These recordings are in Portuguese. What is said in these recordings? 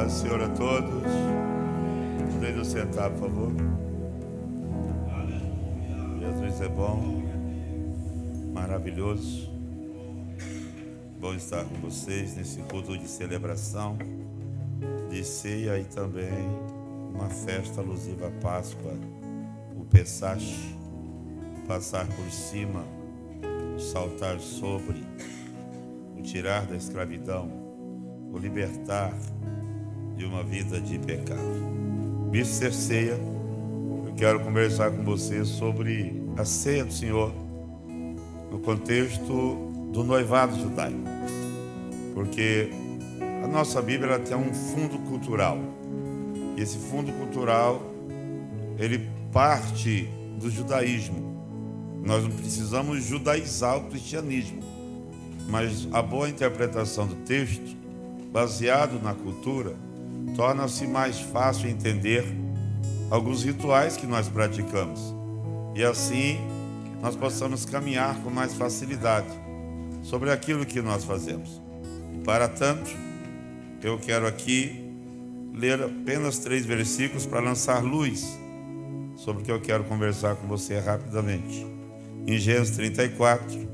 Paz do Senhor a todos. Podem sentar, por favor. Jesus é bom, maravilhoso. Bom estar com vocês nesse culto de celebração, de ceia e também uma festa alusiva à Páscoa, o Pessach, passar por cima, saltar sobre, o tirar da escravidão, o libertar de uma vida de pecado. Visto ser ceia, eu quero conversar com você sobre a ceia do Senhor no contexto do noivado judaico, porque a nossa Bíblia tem um fundo cultural, e esse fundo cultural ele parte do judaísmo. Nós não precisamos judaizar o cristianismo, mas a boa interpretação do texto, baseado na cultura, torna-se mais fácil entender alguns rituais que nós praticamos, e assim nós possamos caminhar com mais facilidade sobre aquilo que nós fazemos. Para tanto, eu quero aqui ler apenas 3 versículos para lançar luz sobre o que eu quero conversar com você rapidamente. Em Gênesis 34,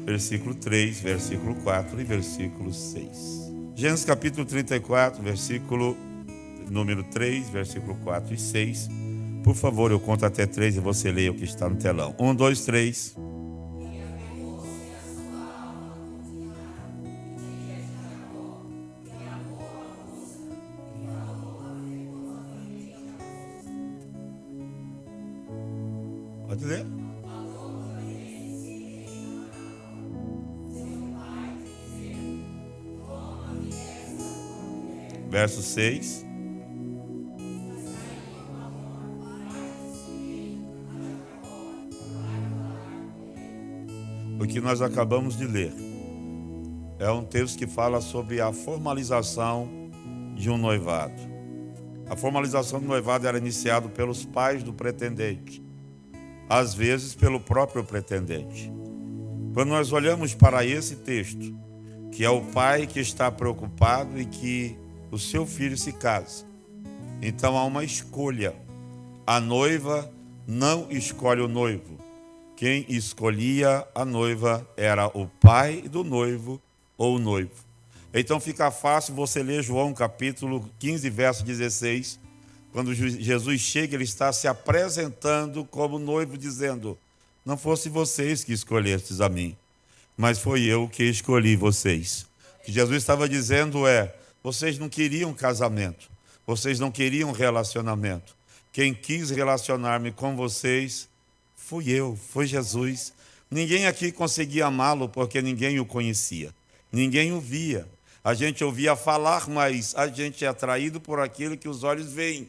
versículo 3, versículo 4 e versículo 6. Gênesis capítulo 34, versículo número 3, versículo 4 e 6. Por favor, eu conto até 3 e você leia o que está no telão. 1, 2, 3. Pode ler? Verso 6. O que nós acabamos de ler é um texto que fala sobre a formalização de um noivado. A formalização do noivado era iniciada pelos pais do pretendente, às vezes pelo próprio pretendente. Quando nós olhamos para esse texto, que é o pai que está preocupado e que o seu filho se casa, então há uma escolha. A noiva não escolhe o noivo. Quem escolhia a noiva era o pai do noivo ou o noivo. Então fica fácil você ler João capítulo 15, verso 16. Quando Jesus chega, ele está se apresentando como noivo, dizendo: não fosse vocês que escolhestes a mim, mas foi eu que escolhi vocês. O que Jesus estava dizendo é: vocês não queriam casamento, vocês não queriam relacionamento. Quem quis relacionar-me com vocês fui eu, foi Jesus. Ninguém aqui conseguia amá-lo porque ninguém o conhecia, ninguém o via. A gente ouvia falar, mas a gente é atraído por aquilo que os olhos veem.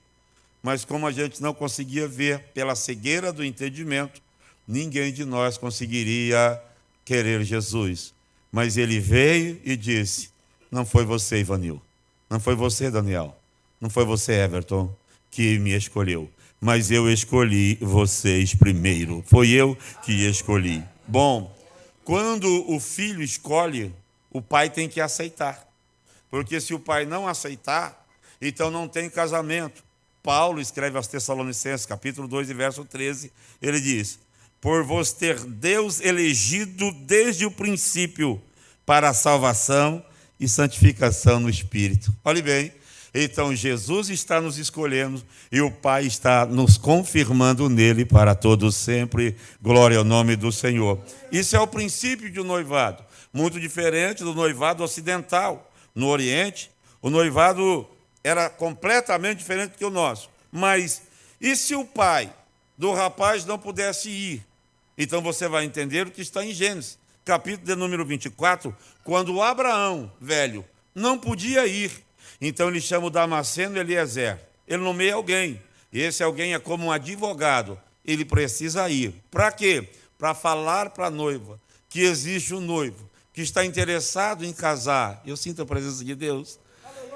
Mas como a gente não conseguia ver pela cegueira do entendimento, ninguém de nós conseguiria querer Jesus. Mas ele veio e disse: não foi você, Ivanil, não foi você, Daniel, não foi você, Everton, que me escolheu, mas eu escolhi vocês primeiro. Foi eu que escolhi. Bom, quando o filho escolhe, o pai tem que aceitar. Porque se o pai não aceitar, então não tem casamento. Paulo escreve aos Tessalonicenses, capítulo 2, verso 13, ele diz: por vos ter Deus elegido desde o princípio para a salvação e santificação no Espírito. Olhe bem, então Jesus está nos escolhendo e o Pai está nos confirmando nele para todos sempre. Glória ao nome do Senhor. Isso é o princípio de um noivado, muito diferente do noivado ocidental. No Oriente, o noivado era completamente diferente do que o nosso. Mas e se o pai do rapaz não pudesse ir? Então você vai entender o que está em Gênesis, capítulo de número 24, quando Abraão, velho, não podia ir. Então ele chama o Damasceno Eliezer. Ele nomeia alguém. E esse alguém é como um advogado. Ele precisa ir. Para quê? Para falar para a noiva que existe um noivo que está interessado em casar. Eu sinto a presença de Deus.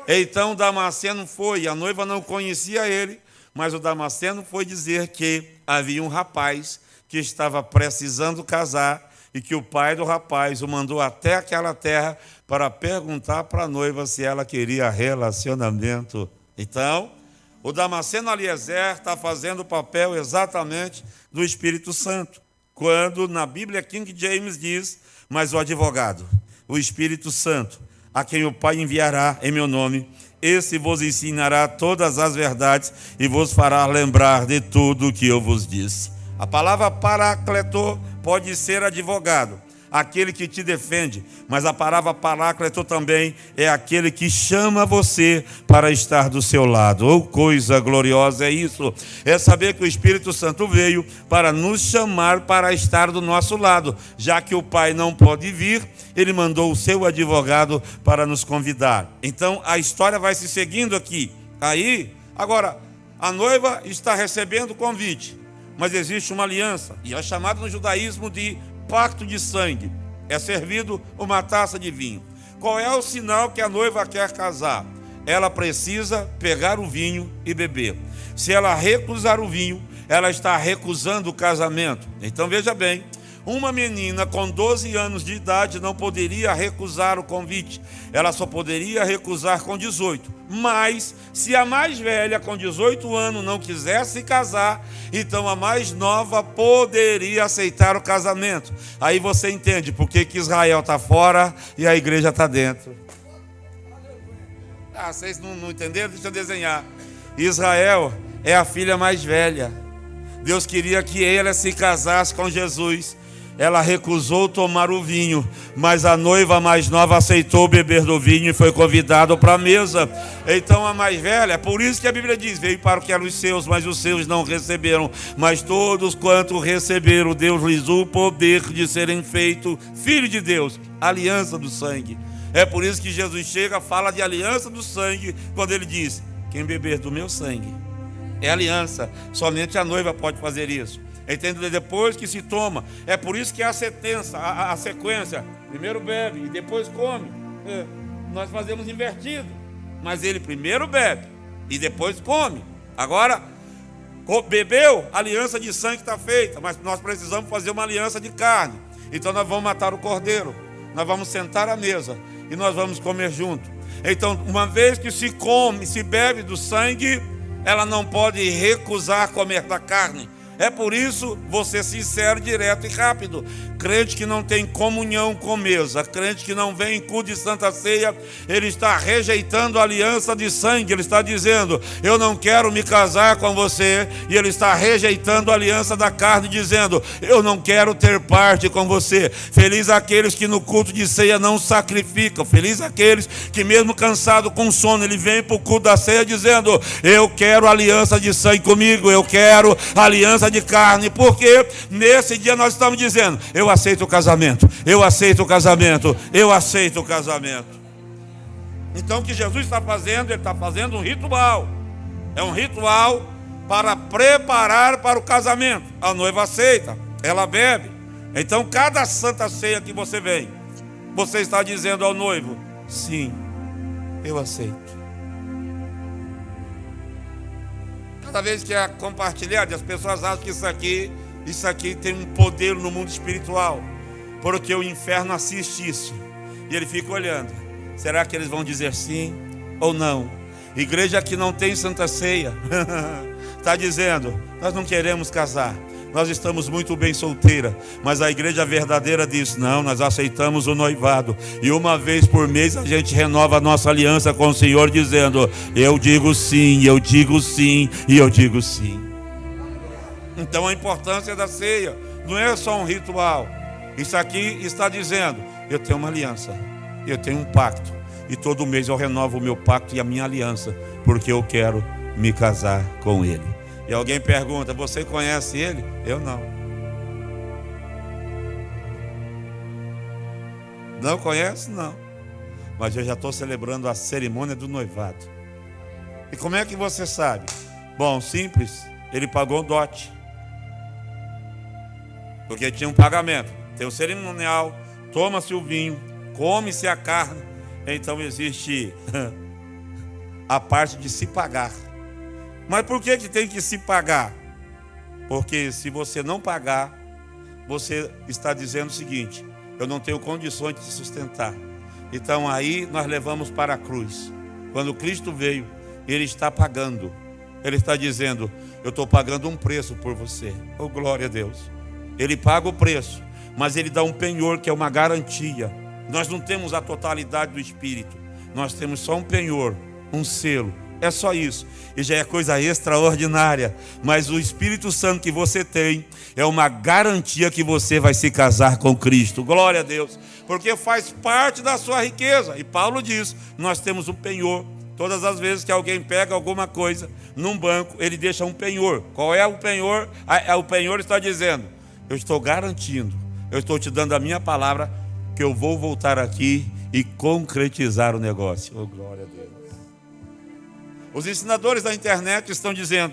Então Damasceno foi. A noiva não conhecia ele, mas o Damasceno foi dizer que havia um rapaz que estava precisando casar e que o pai do rapaz o mandou até aquela terra para perguntar para a noiva se ela queria relacionamento. Então, o Damasceno Eliezer está fazendo o papel exatamente do Espírito Santo, quando na Bíblia King James diz, mas o advogado, o Espírito Santo, a quem o Pai enviará em meu nome, esse vos ensinará todas as verdades e vos fará lembrar de tudo o que eu vos disse. A palavra paracletor pode ser advogado, aquele que te defende, mas a palavra paráclito também é aquele que chama você para estar do seu lado. Oh, coisa gloriosa é isso, é saber que o Espírito Santo veio para nos chamar para estar do nosso lado, já que o Pai não pode vir, ele mandou o seu advogado para nos convidar. Então a história vai se seguindo aqui. Aí, agora, a noiva está recebendo o convite, mas existe uma aliança, e é chamada no judaísmo de pacto de sangue. É servido uma taça de vinho. Qual é o sinal que a noiva quer casar? Ela precisa pegar o vinho e beber. Se ela recusar o vinho, ela está recusando o casamento. Então veja bem, uma menina com 12 anos de idade não poderia recusar o convite. Ela só poderia recusar com 18. Mas, se a mais velha com 18 anos não quisesse casar, então a mais nova poderia aceitar o casamento. Aí você entende por que Israel está fora e a igreja está dentro. Vocês não entenderam? Deixa eu desenhar. Israel é a filha mais velha. Deus queria que ela se casasse com Jesus. Ela recusou tomar o vinho, mas a noiva mais nova aceitou beber do vinho e foi convidada para a mesa. Então a mais velha, por isso que a Bíblia diz, veio para o que eram os seus, mas os seus não receberam. Mas todos quanto receberam, Deus lhes o poder de serem feitos filhos de Deus, aliança do sangue. É por isso que Jesus chega, fala de aliança do sangue, quando ele diz, quem beber do meu sangue é aliança, somente a noiva pode fazer isso. Entende? Depois que se toma, é por isso que há a sequência, primeiro bebe e depois come. Nós fazemos invertido, mas ele primeiro bebe e depois come. Agora, bebeu, a aliança de sangue está feita, mas nós precisamos fazer uma aliança de carne. Então nós vamos matar o cordeiro, nós vamos sentar à mesa e nós vamos comer junto. Então, uma vez que se come, se bebe do sangue, ela não pode recusar comer da carne. É por isso, você sincero, direto e rápido. Crente que não tem comunhão com mesa, crente que não vem em culto de Santa Ceia, ele está rejeitando a aliança de sangue. Ele está dizendo, eu não quero me casar com você. E ele está rejeitando a aliança da carne, dizendo, eu não quero ter parte com você. Feliz aqueles que no culto de ceia não sacrificam. Feliz aqueles que mesmo cansado com sono, ele vem para o culto da ceia dizendo, eu quero aliança de sangue comigo, eu quero aliança de carne, porque nesse dia nós estamos dizendo, eu aceito o casamento, eu aceito o casamento, eu aceito o casamento. Então o que Jesus está fazendo, ele está fazendo um ritual, é um ritual para preparar para o casamento. A noiva aceita, ela bebe. Então cada santa ceia que você vem, você está dizendo ao noivo, sim, eu aceito. Cada vez que é compartilhado, as pessoas acham que isso aqui tem um poder no mundo espiritual, porque o inferno assiste isso e ele fica olhando. Será que eles vão dizer sim ou não? Igreja que não tem santa ceia está dizendo, nós não queremos casar, nós estamos muito bem solteira, mas a igreja verdadeira diz, não, nós aceitamos o noivado, e uma vez por mês a gente renova a nossa aliança com o Senhor, dizendo, eu digo sim, eu digo sim, e eu digo sim. Então a importância da ceia não é só um ritual, isso aqui está dizendo, eu tenho uma aliança, eu tenho um pacto, e todo mês eu renovo o meu pacto e a minha aliança, porque eu quero me casar com ele. E alguém pergunta, você conhece ele? Eu não. Não conhece? Não. Mas eu já estou celebrando a cerimônia do noivado. E como é que você sabe? Bom, simples, ele pagou o dote. Porque tinha um pagamento. Tem o cerimonial, toma-se o vinho, come-se a carne. Então existe a parte de se pagar. Mas por que tem que se pagar? Porque se você não pagar, você está dizendo o seguinte: eu não tenho condições de te sustentar. Então aí nós levamos para a cruz. Quando Cristo veio, Ele está pagando. Ele está dizendo: eu estou pagando um preço por você. Oh, glória a Deus. Ele paga o preço, mas Ele dá um penhor, que é uma garantia. Nós não temos a totalidade do Espírito. Nós temos só um penhor, um selo. É só isso. E já é coisa extraordinária. Mas o Espírito Santo que você tem é uma garantia que você vai se casar com Cristo. Glória a Deus. Porque faz parte da sua riqueza. E Paulo diz: nós temos um penhor. Todas as vezes que alguém pega alguma coisa num banco, ele deixa um penhor. Qual é o penhor? O penhor está dizendo: eu estou garantindo, eu estou te dando a minha palavra, que eu vou voltar aqui e concretizar o negócio. Oh, glória a Deus. Os ensinadores da internet estão dizendo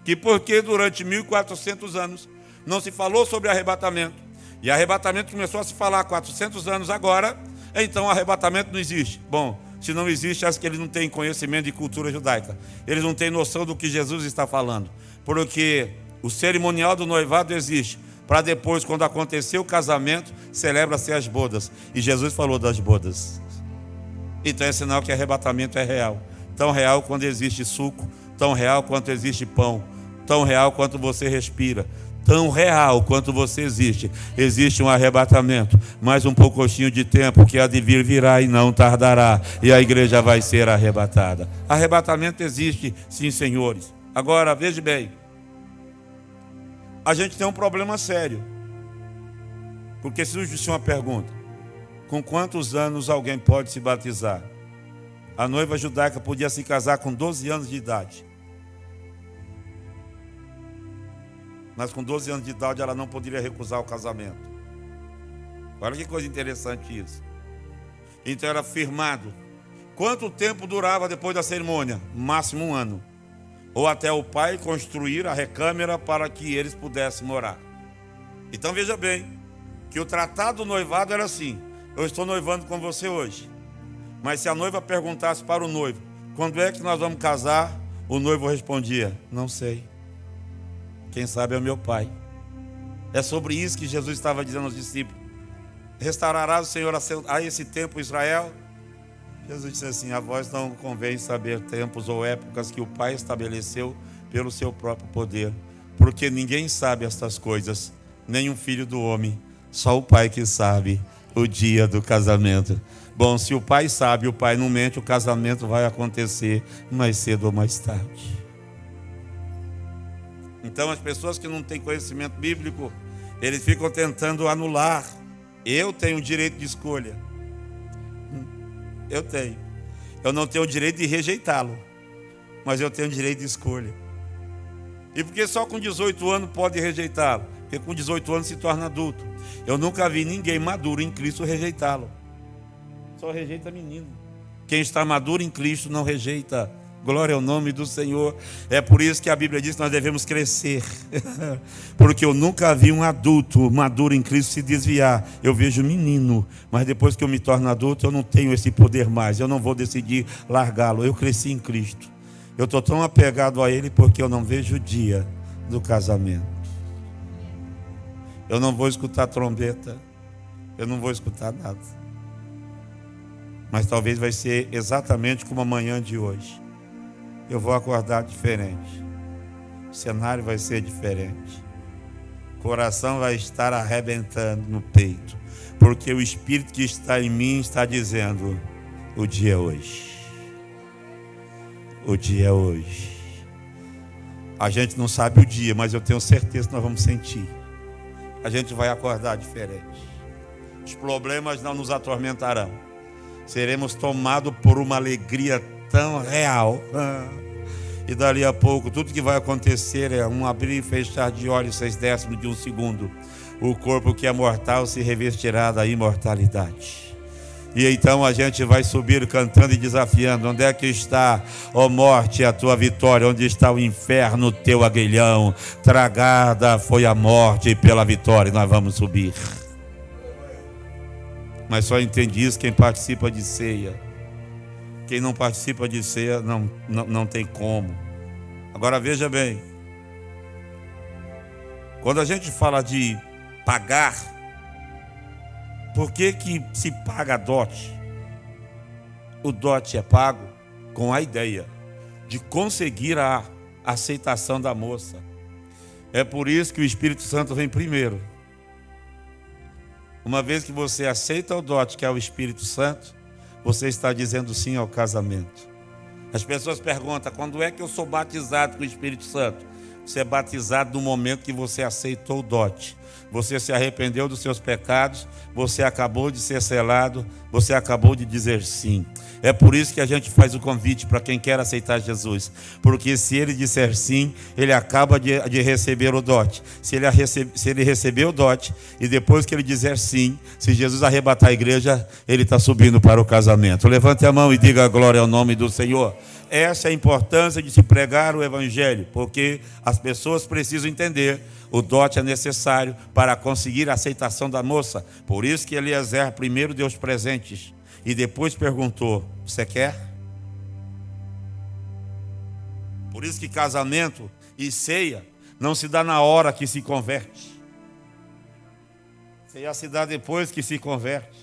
que porque durante 1400 anos não se falou sobre arrebatamento, e arrebatamento começou a se falar há 400 anos agora, então arrebatamento não existe. Bom, se não existe, acho que eles não têm conhecimento de cultura judaica. Eles não têm noção do que Jesus está falando. Porque o cerimonial do noivado existe, para depois, quando acontecer o casamento, celebra-se as bodas. E Jesus falou das bodas. Então é sinal que arrebatamento é real. Tão real quando existe suco, tão real quanto existe pão, tão real quanto você respira, tão real quanto você existe. Existe um arrebatamento, mais um pouquinho de tempo que há de vir virá e não tardará, e a igreja vai ser arrebatada. Arrebatamento existe, sim, senhores. Agora, veja bem, a gente tem um problema sério, porque surge uma pergunta: com quantos anos alguém pode se batizar? A noiva judaica podia se casar com 12 anos de idade. Mas com 12 anos de idade ela não poderia recusar o casamento. Olha que coisa interessante isso. Então era firmado. Quanto tempo durava depois da cerimônia? Máximo 1 ano. Ou até o pai construir a recâmara para que eles pudessem morar. Então veja bem, que o tratado do noivado era assim: eu estou noivando com você hoje. Mas se a noiva perguntasse para o noivo: quando é que nós vamos casar? O noivo respondia: não sei. Quem sabe é o meu pai. É sobre isso que Jesus estava dizendo aos discípulos: restaurará o Senhor a esse tempo Israel? Jesus disse assim: a vós não convém saber tempos ou épocas que o Pai estabeleceu pelo seu próprio poder, porque ninguém sabe estas coisas, nem um filho do homem, só o Pai que sabe o dia do casamento. Bom, se o Pai sabe, o Pai não mente, o casamento vai acontecer mais cedo ou mais tarde. Então as pessoas que não têm conhecimento bíblico, eles ficam tentando anular. Eu tenho direito de escolha. Eu tenho. Eu não tenho o direito de rejeitá-lo, mas eu tenho o direito de escolha. E por que só com 18 anos pode rejeitá-lo? Porque com 18 anos se torna adulto. Eu nunca vi ninguém maduro em Cristo rejeitá-lo. Só rejeita menino. Quem está maduro em Cristo não rejeita. Glória ao nome do Senhor. É por isso que a Bíblia diz que nós devemos crescer. Porque eu nunca vi um adulto maduro em Cristo se desviar. Eu vejo menino, mas depois que eu me torno adulto, eu não tenho esse poder mais. Eu não vou decidir largá-lo. Eu cresci em Cristo. Eu estou tão apegado a Ele porque eu não vejo o dia do casamento. Eu não vou escutar trombeta. Eu não vou escutar nada. Mas talvez vai ser exatamente como a manhã de hoje. Eu vou acordar diferente. O cenário vai ser diferente. O coração vai estar arrebentando no peito. Porque o Espírito que está em mim está dizendo: o dia é hoje. O dia é hoje. A gente não sabe o dia, mas eu tenho certeza que nós vamos sentir. A gente vai acordar diferente. Os problemas não nos atormentarão. Seremos tomados por uma alegria tão real. E dali a pouco, tudo que vai acontecer é um abrir e fechar de olhos 0,6 de um segundo. O corpo que é mortal se revestirá da imortalidade. E então a gente vai subir cantando e desafiando: onde é que está, ó morte, a tua vitória? Onde está o inferno, o teu aguilhão? Tragada foi a morte pela vitória. E nós vamos subir. Mas só entende isso quem participa de ceia. Quem não participa de ceia não tem como. Agora veja bem, quando a gente fala de pagar. Por que que se paga dote? O dote é pago com a ideia de conseguir a aceitação da moça. É por isso que o Espírito Santo vem primeiro. Uma vez que você aceita o dote, que é o Espírito Santo, você está dizendo sim ao casamento. As pessoas perguntam, quando é que eu sou batizado com o Espírito Santo? Você é batizado no momento que você aceitou o dote. Você se arrependeu dos seus pecados, você acabou de ser selado, você acabou de dizer sim. É por isso que a gente faz o convite para quem quer aceitar Jesus. Porque se ele disser sim, ele acaba de receber o dote. Se ele receber o dote e depois que ele dizer sim, se Jesus arrebatar a igreja, ele está subindo para o casamento. Levante a mão e diga glória ao nome do Senhor. Essa é a importância de se pregar o Evangelho, porque as pessoas precisam entender o dote é necessário para conseguir a aceitação da moça. Por isso que Eliezer primeiro deu os presentes e depois perguntou, você quer? Por isso que casamento e ceia não se dá na hora que se converte. Ceia se dá depois que se converte.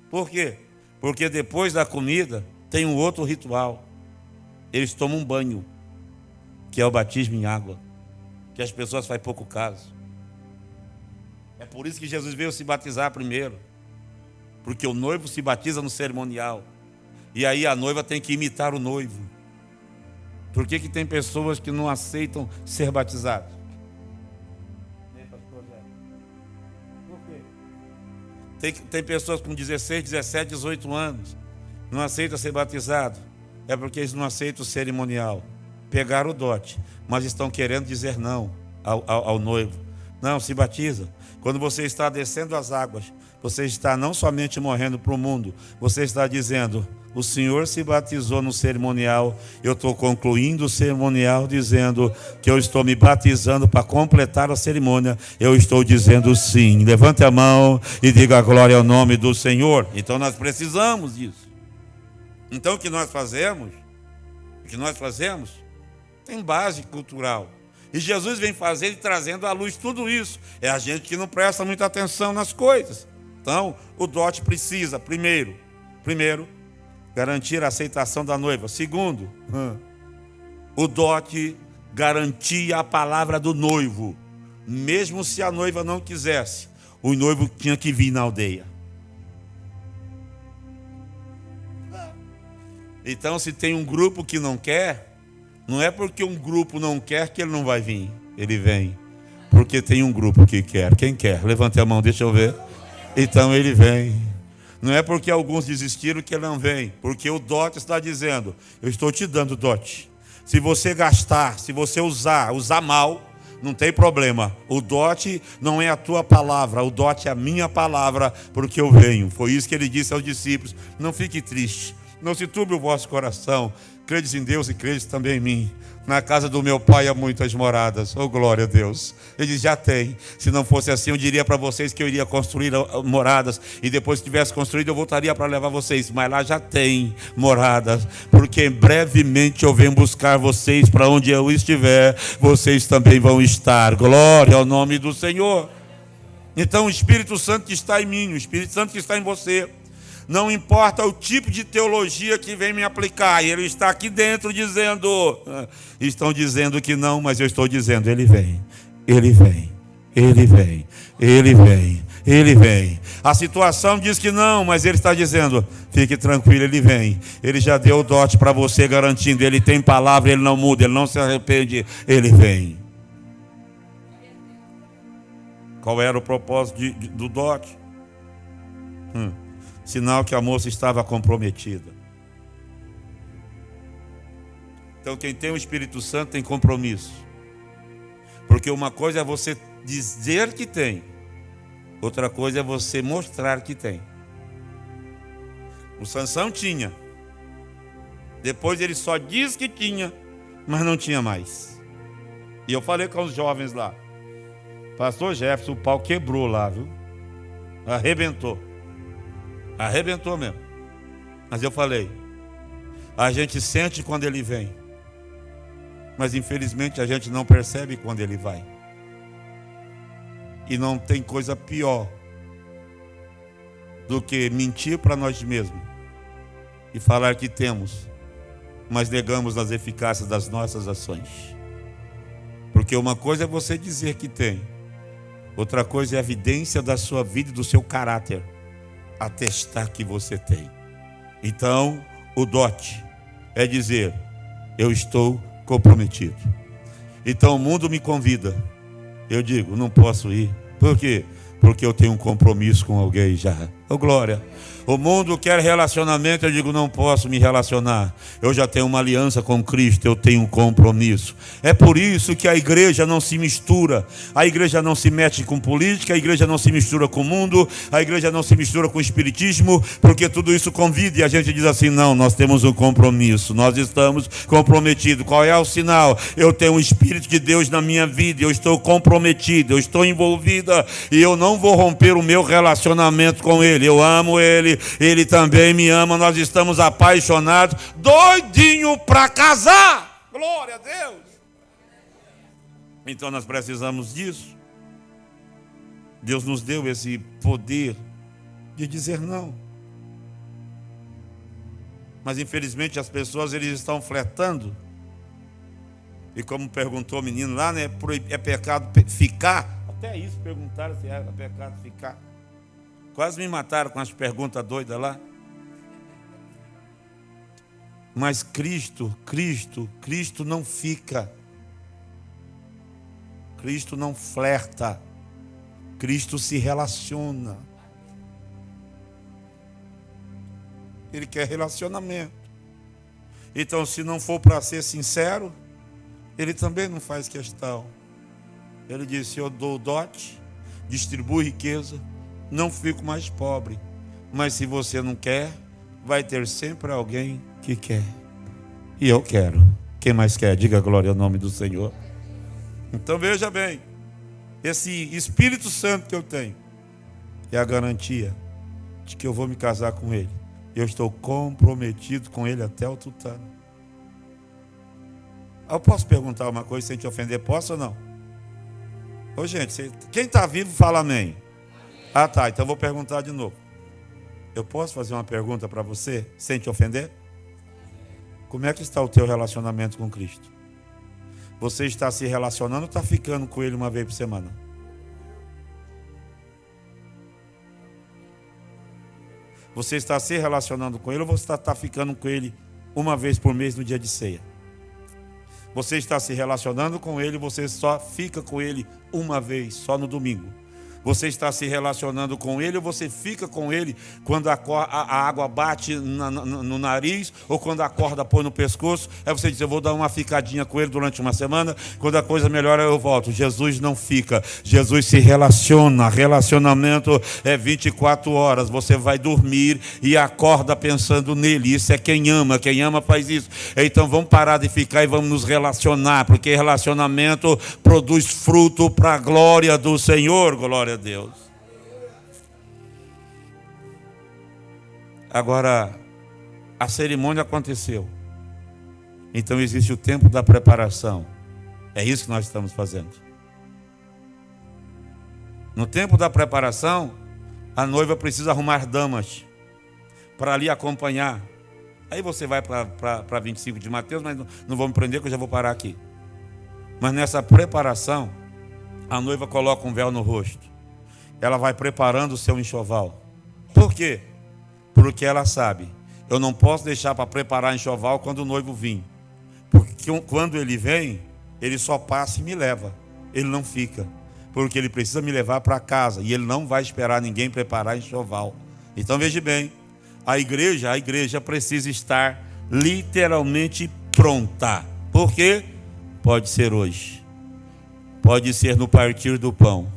Por quê? Porque depois da comida tem um outro ritual. Eles tomam um banho, que é o batismo em água, que as pessoas fazem pouco caso. É por isso que Jesus veio se batizar primeiro, porque o noivo se batiza no cerimonial, e aí a noiva tem que imitar o noivo. Por que que tem pessoas que não aceitam ser batizadas? Por quê? Tem pessoas com 16, 17, 18 anos, não aceitam ser batizado. É porque eles não aceitam o cerimonial. Pegaram o dote, mas estão querendo dizer não ao noivo. Não, se batiza. Quando você está descendo as águas, você está não somente morrendo para o mundo, você está dizendo, o Senhor se batizou no cerimonial, eu estou concluindo o cerimonial dizendo que eu estou me batizando para completar a cerimônia, eu estou dizendo sim. Levante a mão e diga glória ao nome do Senhor. Então nós precisamos disso. Então o que nós fazemos tem base cultural. E Jesus vem fazendo e trazendo à luz tudo isso. É a gente que não presta muita atenção nas coisas. Então, o dote precisa, primeiro, garantir a aceitação da noiva. Segundo, o dote garantia a palavra do noivo. Mesmo se a noiva não quisesse, o noivo tinha que vir na aldeia. Então, se tem um grupo que não quer, não é porque um grupo não quer que ele não vai vir. Ele vem. Porque tem um grupo que quer. Quem quer? Levante a mão, deixa eu ver. Então ele vem. Não é porque alguns desistiram que ele não vem. Porque o dote está dizendo, eu estou te dando dote. Se você gastar, se você usar mal, não tem problema. O dote não é a tua palavra, o dote é a minha palavra, porque eu venho. Foi isso que ele disse aos discípulos. Não fique triste. Não se turbe o vosso coração. Credes em Deus e credes também em mim. Na casa do meu pai há muitas moradas. Oh, glória a Deus. Ele diz, já tem. Se não fosse assim, eu diria para vocês que eu iria construir moradas. E depois que tivesse construído, eu voltaria para levar vocês. Mas lá já tem moradas. Porque brevemente eu venho buscar vocês para onde eu estiver. Vocês também vão estar. Glória ao nome do Senhor. Então o Espírito Santo que está em mim, o Espírito Santo que está em você. Não importa o tipo de teologia que vem me aplicar, ele está aqui dentro dizendo, estão dizendo que não, mas eu estou dizendo, ele vem, ele vem, ele vem, ele vem, ele vem. A situação diz que não, mas ele está dizendo, fique tranquilo, ele vem. Ele já deu o dote para você, garantindo, ele tem palavra, ele não muda, ele não se arrepende, ele vem. Qual era o propósito do dote? Sinal que a moça estava comprometida. Então quem tem o Espírito Santo tem compromisso. Porque uma coisa é você dizer que tem, outra coisa é você mostrar que tem. O Sansão tinha. Depois ele só diz que tinha, mas não tinha mais. E eu falei com os jovens lá, pastor Jefferson, o pau quebrou lá, viu? Arrebentou mesmo. Mas eu falei, a gente sente quando ele vem, mas infelizmente a gente não percebe quando ele vai. E não tem coisa pior do que mentir para nós mesmos e falar que temos, mas negamos as eficácias das nossas ações. Porque uma coisa é você dizer que tem, outra coisa é a evidência da sua vida e do seu caráter atestar que você tem. Então, o dote é dizer: eu estou comprometido. Então o mundo me convida, eu digo: não posso ir. Por quê? Porque eu tenho um compromisso com alguém já. Ô glória! O mundo quer relacionamento, eu digo: não posso me relacionar. Eu já tenho uma aliança com Cristo, eu tenho um compromisso. É por isso que a igreja não se mistura. A igreja não se mete com política, a igreja não se mistura com o mundo, a igreja não se mistura com o espiritismo, porque tudo isso convida e a gente diz assim: não, nós temos um compromisso, nós estamos comprometidos. Qual é o sinal? Eu tenho o Espírito de Deus na minha vida, eu estou comprometido, eu estou envolvida e eu não vou romper o meu relacionamento com Ele. Eu amo Ele, Ele também me ama, nós estamos apaixonados, doidinho para casar. Glória a Deus! Então nós precisamos disso. Deus nos deu esse poder de dizer não. Mas infelizmente as pessoas, eles estão flertando. E como perguntou o menino lá, né? É pecado ficar? Até isso perguntaram se era pecado ficar. Quase me mataram com as perguntas doidas lá. Mas Cristo não fica. Cristo não flerta. Cristo se relaciona. Ele quer relacionamento. Então, se não for para ser sincero, Ele também não faz questão. Ele disse: eu dou o dote, distribuo riqueza, não fico mais pobre. Mas se você não quer, vai ter sempre alguém que quer. E eu quero. Quem mais quer? Diga glória ao nome do Senhor. Então veja bem, esse Espírito Santo que eu tenho é a garantia de que eu vou me casar com Ele. Eu estou comprometido com Ele até o tutano. Eu posso perguntar uma coisa sem te ofender? Posso ou não? Ô gente, quem está vivo fala amém. Ah tá, então eu vou perguntar de novo. Eu posso fazer uma pergunta para você sem te ofender? Como é que está o teu relacionamento com Cristo? Você está se relacionando ou está ficando com Ele uma vez por semana? Você está se relacionando com Ele ou você está ficando com Ele uma vez por mês no dia de ceia? Você está se relacionando com Ele, você só fica com Ele uma vez, só no domingo. Você está se relacionando com Ele ou você fica com Ele quando a água bate no nariz ou quando a corda põe no pescoço? Aí você diz: eu vou dar uma ficadinha com Ele durante uma semana, quando a coisa melhora eu volto. Jesus não fica, Jesus se relaciona. Relacionamento é 24 horas. Você vai dormir e acorda pensando nele. Isso é quem ama faz isso. Então vamos parar de ficar e vamos nos relacionar, porque relacionamento produz fruto para a glória do Senhor. Glória a Deus. Agora, a cerimônia aconteceu. Então existe o tempo da preparação. É isso que nós estamos fazendo. No tempo da preparação, a noiva precisa arrumar damas para ali acompanhar. Aí você vai para 25 de Mateus, mas não vou me prender que eu já vou parar aqui. Mas nessa preparação, a noiva coloca um véu no rosto. Ela vai preparando o seu enxoval. Por quê? Porque ela sabe: eu não posso deixar para preparar enxoval quando o noivo vir. Porque quando ele vem, ele só passa e me leva. Ele não fica. Porque ele precisa me levar para casa. E ele não vai esperar ninguém preparar enxoval. Então veja bem, a igreja precisa estar literalmente pronta. Por quê? Pode ser hoje. Pode ser no partir do pão.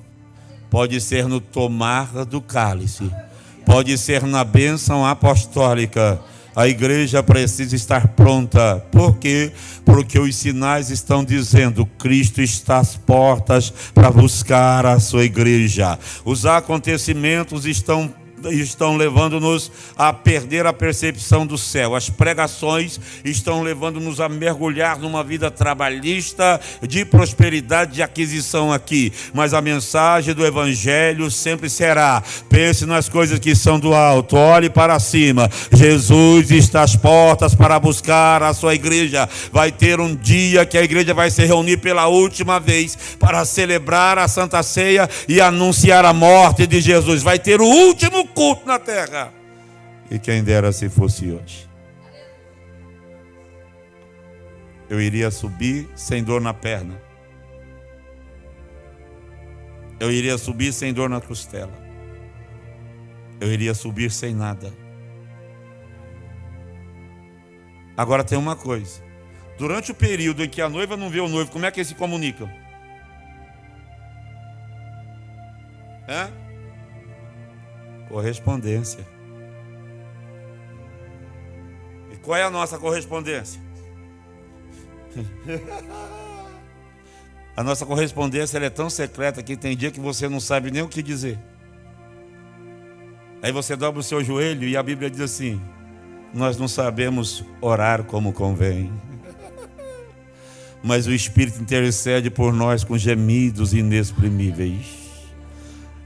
Pode ser no tomar do cálice. Pode ser na bênção apostólica. A igreja precisa estar pronta. Por quê? Porque os sinais estão dizendo: Cristo está às portas para buscar a sua igreja. Os acontecimentos estão estão levando-nos a perder a percepção do céu. As pregações estão levando-nos a mergulhar numa vida trabalhista, de prosperidade, de aquisição aqui. Mas a mensagem do Evangelho sempre será: pense nas coisas que são do alto, olhe para cima. Jesus está às portas para buscar a sua igreja. Vai ter um dia que a igreja vai se reunir pela última vez para celebrar a Santa Ceia e anunciar a morte de Jesus. Vai ter o último culto na terra. E quem dera se fosse hoje. Eu iria subir sem dor na perna. Eu iria subir sem dor na costela. Eu iria subir sem nada. Agora tem uma coisa. Durante o período em que a noiva não vê o noivo, como é que eles se comunicam? Correspondência. E qual é a nossa correspondência? A nossa correspondência ela é tão secreta que tem dia que você não sabe nem o que dizer. Aí você dobra o seu joelho e a Bíblia diz assim: nós não sabemos orar como convém, mas o Espírito intercede por nós com gemidos inexprimíveis.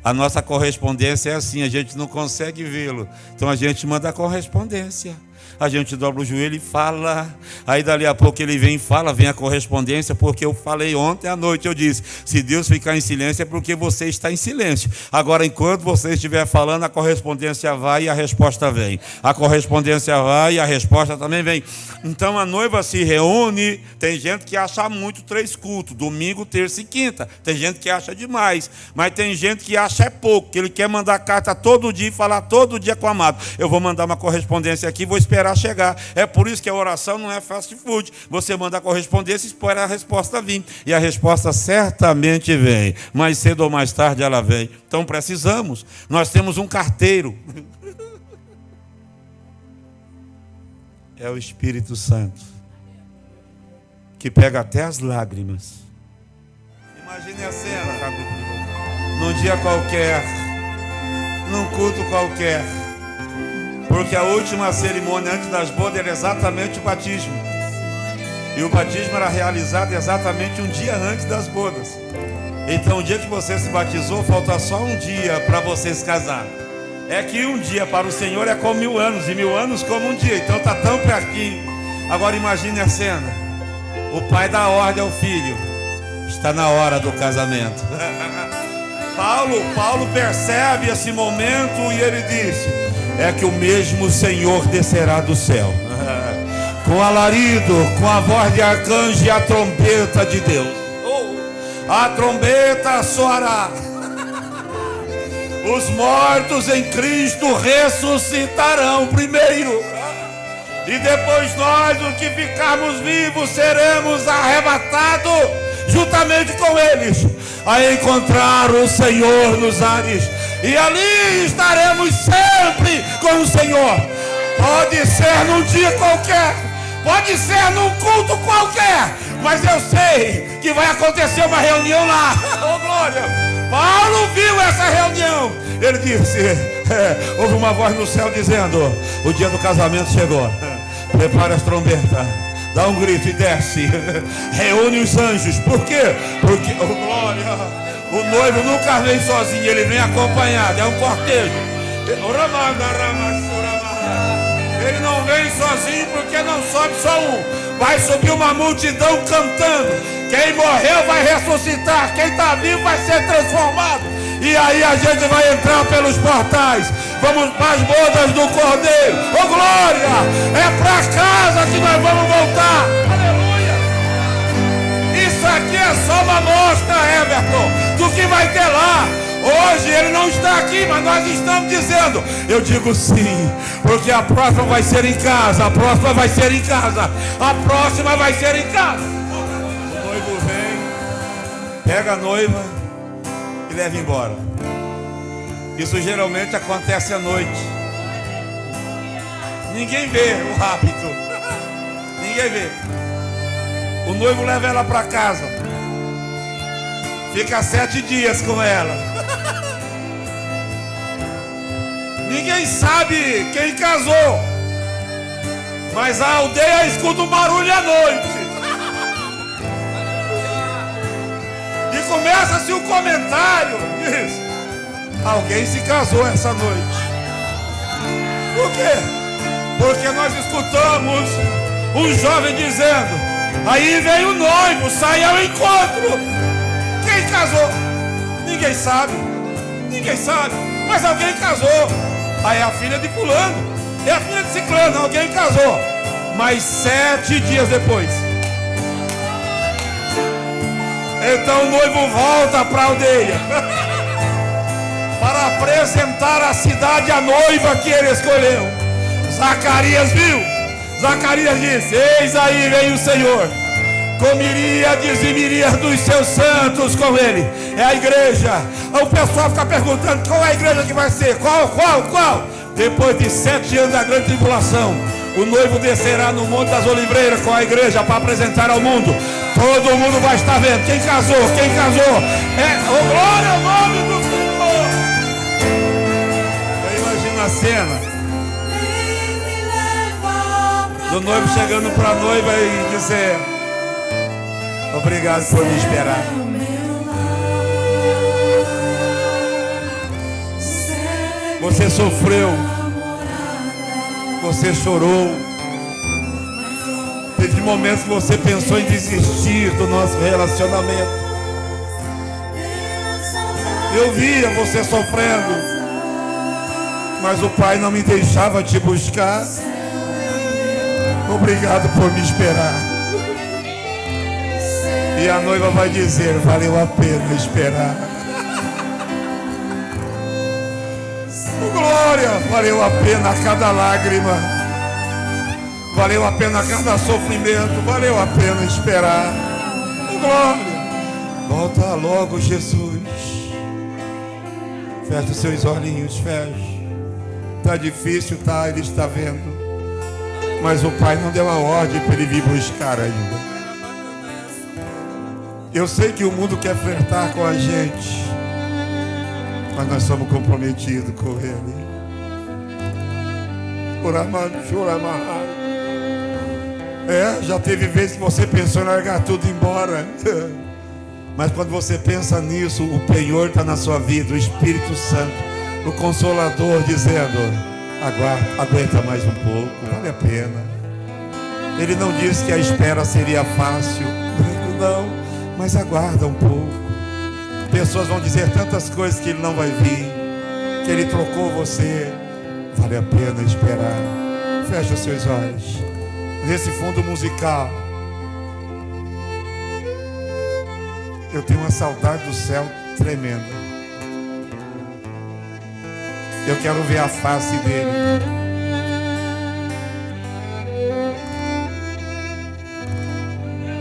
A nossa correspondência é assim, a gente não consegue vê-lo, então a gente manda a correspondência. A gente dobra o joelho e fala. Aí dali a pouco ele vem e fala, vem a correspondência, porque eu falei ontem à noite, eu disse: se Deus ficar em silêncio é porque você está em silêncio. Agora, enquanto você estiver falando, a correspondência vai e a resposta vem. A correspondência vai e a resposta também vem. Então a noiva se reúne. Tem gente que acha muito 3 cultos, domingo, terça e quinta. Tem gente que acha demais, mas tem gente que acha é pouco, que ele quer mandar carta todo dia e falar todo dia com o amado. Eu vou mandar uma correspondência aqui, vou esperar chegar. É por isso que a oração não é fast food. Você manda a correspondência e espera a resposta vir. E a resposta certamente vem. Mais cedo ou mais tarde ela vem. Então precisamos. Nós temos um carteiro. É o Espírito Santo, que pega até as lágrimas. Imagine a cena, num dia qualquer, num culto qualquer. Porque a última cerimônia antes das bodas era exatamente o batismo. E o batismo era realizado exatamente um dia antes das bodas. Então o dia que você se batizou, falta só um dia para você se casar. É que um dia para o Senhor é como 1000 anos, e 1000 anos como um dia. Então está tão pertinho. Agora imagine a cena. O pai dá ordem ao filho: está na hora do casamento. Paulo percebe esse momento e ele disse: é que o mesmo Senhor descerá do céu, com alarido, com a voz de arcanjo e a trombeta de Deus. A trombeta soará. Os mortos em Cristo ressuscitarão primeiro, e depois nós, os que ficarmos vivos, seremos arrebatados juntamente com eles, a encontrar o Senhor nos ares, e ali estaremos sempre com o Senhor. Pode ser num dia qualquer, pode ser num culto qualquer, mas eu sei que vai acontecer uma reunião lá. Oh, glória! Paulo viu essa reunião. Ele disse: houve uma voz no céu dizendo: o dia do casamento chegou. Prepare as trombetas, dá um grito e desce. Reúne os anjos. Por quê? Porque, oh, glória, o noivo nunca vem sozinho, ele vem acompanhado, é um cortejo. Ele não vem sozinho porque não sobe só um. Vai subir uma multidão cantando. Quem morreu vai ressuscitar, quem está vivo vai ser transformado. E aí a gente vai entrar pelos portais. Vamos para as bodas do Cordeiro. Oh, glória! É para casa que nós vamos voltar. Aleluia! Isso aqui é só uma amostra, Everton, do que vai ter lá. Hoje ele não está aqui, mas nós estamos dizendo. Eu digo sim, porque a próxima vai ser em casa. A próxima vai ser em casa. A próxima vai ser em casa. O noivo vem, pega a noiva e leva embora. Isso geralmente acontece à noite. Ninguém vê o rápido. Ninguém vê. O noivo leva ela para casa. Fica 7 dias com ela. Ninguém sabe quem casou, mas a aldeia escuta um barulho à noite. E começa-se um comentário. Diz: alguém se casou essa noite. Por quê? Porque nós escutamos um jovem dizendo: aí vem o noivo, sai ao encontro. Quem casou? Ninguém sabe. Ninguém sabe. Mas alguém casou. Aí é a filha de fulano, é a filha de ciclano. Alguém casou. Mas 7 dias depois, então o noivo volta para a aldeia para apresentar à cidade a noiva que ele escolheu. Zacarias viu. Zacarias disse: eis aí vem o Senhor, comeria, dizimiria dos seus santos com ele. É a igreja. O pessoal fica perguntando: qual é a igreja que vai ser? Qual? Depois de 7 anos da grande tribulação, o noivo descerá no Monte das Oliveiras com a igreja para apresentar ao mundo. Todo mundo vai estar vendo quem casou. Glória ao nome do Senhor. Eu imagino a cena do noivo chegando para a noiva e dizer: obrigado por me esperar. Você sofreu, você chorou, teve momentos que você pensou em desistir do nosso relacionamento. Eu via você sofrendo, mas o Pai não me deixava te buscar. Obrigado por me esperar. E a noiva vai dizer: valeu a pena esperar. Glória, valeu a pena cada lágrima, valeu a pena cada sofrimento, valeu a pena esperar. Glória, volta logo, Jesus. Feche os seus olhinhos, feche. Está difícil, tá? Ele está vendo. Mas o Pai não deu a ordem para ele vir buscar ainda. Eu sei que o mundo quer flertar com a gente, mas nós somos comprometidos com Ele. Já teve vezes que você pensou em largar tudo e ir embora. Mas quando você pensa nisso, o penhor está na sua vida, o Espírito Santo, o Consolador, dizendo: aguenta mais um pouco, vale a pena. Ele não disse que a espera seria fácil, não, mas aguarda um pouco. Pessoas vão dizer tantas coisas que ele não vai vir, que ele trocou você. Vale a pena esperar. Feche os seus olhos. Nesse fundo musical, eu tenho uma saudade do céu tremenda. Eu quero ver a face dele.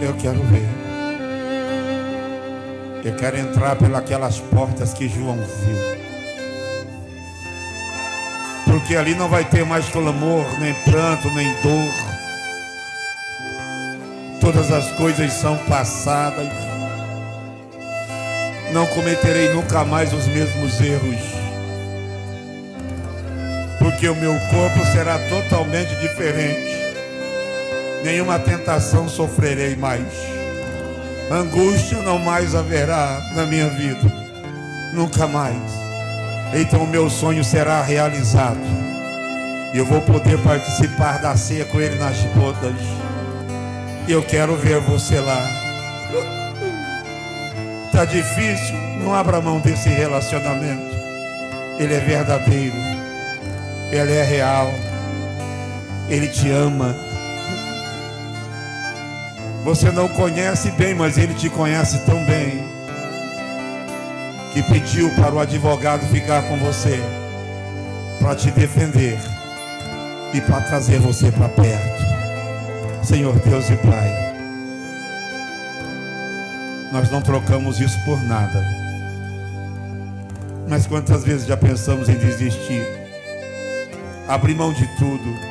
Eu quero ver. Eu quero entrar pelas portas que João viu. Porque ali não vai ter mais clamor, nem pranto, nem dor. Todas as coisas são passadas. Não cometerei nunca mais os mesmos erros. Porque o meu corpo será totalmente diferente. Nenhuma tentação sofrerei mais. Angústia não mais haverá na minha vida. Nunca mais. Então o meu sonho será realizado. E eu vou poder participar da ceia com ele nas bodas. E eu quero ver você lá. Está difícil? Não abra mão desse relacionamento. Ele é verdadeiro. Ele é real. Ele te ama. Você não conhece bem, mas ele te conhece tão bem, que pediu para o advogado ficar com você, para te defender e para trazer você para perto. Senhor Deus e Pai, nós não trocamos isso por nada. Mas quantas vezes já pensamos em desistir, abrir mão de tudo,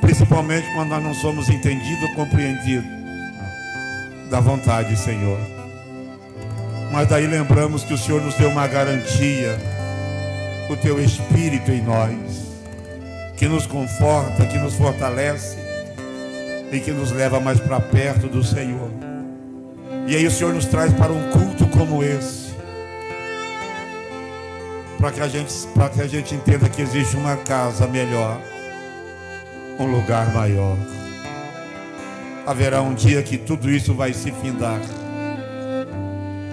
principalmente quando nós não somos entendidos ou compreendidos da vontade, Senhor. Mas daí lembramos que o Senhor nos deu uma garantia, o teu Espírito em nós, que nos conforta, que nos fortalece e que nos leva mais para perto do Senhor. E aí o Senhor nos traz para um culto como esse, para que a gente entenda que existe uma casa melhor, um lugar maior. Haverá um dia que tudo isso vai se findar,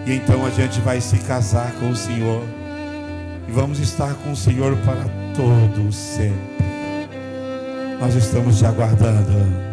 e então a gente vai se casar com o Senhor e vamos estar com o Senhor para todo sempre. Nós estamos te aguardando.